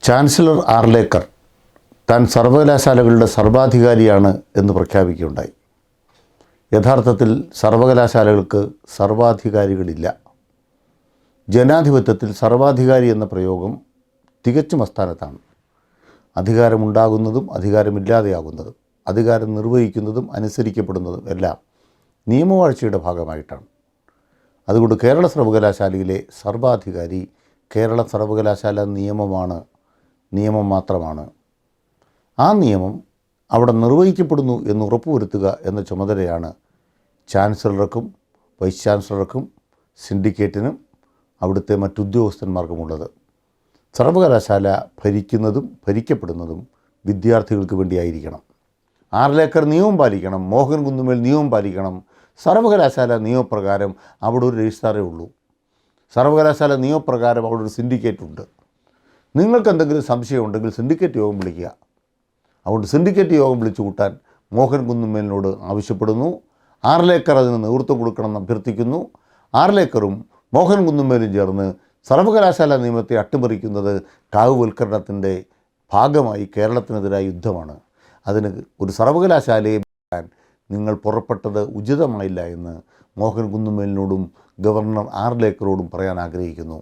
Chancellor Arlekar താൻ സർവകലാശാലകളുടെ സർവാധികാരിയാണ് എന്ന് പ്രഖ്യാപിക്കുകയുണ്ടായി. യഥാർത്ഥത്തിൽ സർവകലാശാലകൾക്ക് സർവാധികാരികളില്ല. ജനാധിപത്യത്തിൽ സർവാധികാരി എന്ന പ്രയോഗം തികച്ചും അസ്ഥാനത്താണ്. അധികാരമുണ്ടാകുന്നതും അധികാരമില്ലാതെയാകുന്നതും അധികാരം നിർവഹിക്കുന്നതും അനുസരിക്കപ്പെടുന്നതും എല്ലാം നിയമവാഴ്ചയുടെ ഭാഗമായിട്ടാണ്. അതുകൊണ്ട് കേരള സർവകലാശാലയിലെ സർവാധികാരി കേരള സർവകലാശാല നിയമം മാത്രമാണ്. ആ നിയമം അവിടെ നിർവഹിക്കപ്പെടുന്നു എന്ന് ഉറപ്പുവരുത്തുക എന്ന ചുമതലയാണ് ചാൻസലർക്കും വൈസ് ചാൻസലർക്കും സിൻഡിക്കേറ്റിനും അവിടുത്തെ മറ്റുദ്യോഗസ്ഥന്മാർക്കുമുള്ളത്. സർവകലാശാല ഭരിക്കുന്നതും ഭരിക്കപ്പെടുന്നതും വിദ്യാർത്ഥികൾക്ക് വേണ്ടിയായിരിക്കണം. ആർലേക്കർ നിയമം പാലിക്കണം, മോഹൻ കുന്നുമേൽ നിയമം പാലിക്കണം. സർവകലാശാല നിയമപ്രകാരം അവിടെ ഒരു രജിസ്ട്രാറേ ഉള്ളൂ. സർവകലാശാല നിയമപ്രകാരം അവിടെ ഒരു സിൻഡിക്കേറ്റ് ഉണ്ട്. നിങ്ങൾക്ക് എന്തെങ്കിലും സംശയമുണ്ടെങ്കിൽ സിൻഡിക്കേറ്റ് യോഗം വിളിക്കുക. അതുകൊണ്ട് സിൻഡിക്കേറ്റ് യോഗം വിളിച്ചു കൂട്ടാൻ മോഹൻ കുന്നുമേലിനോട് ആവശ്യപ്പെടുന്നു. ആർലേക്കർ അതിന് നേതൃത്വം കൊടുക്കണമെന്ന് അഭ്യർത്ഥിക്കുന്നു. ആർലേക്കറും മോഹൻ കുന്നുമേലും ചേർന്ന് സർവകലാശാല നിയമത്തെ അട്ടിമറിക്കുന്നത് കാവുവൽക്കരണത്തിൻ്റെ ഭാഗമായി കേരളത്തിനെതിരായ യുദ്ധമാണ്. അതിന് ഒരു സർവകലാശാലയെ നിങ്ങൾ പുറപ്പെട്ടത് ഉചിതമായില്ല എന്ന് മോഹൻ കുന്നുമേലിനോടും ഗവർണർ ആർലേക്കറോടും പറയാൻ ആഗ്രഹിക്കുന്നു.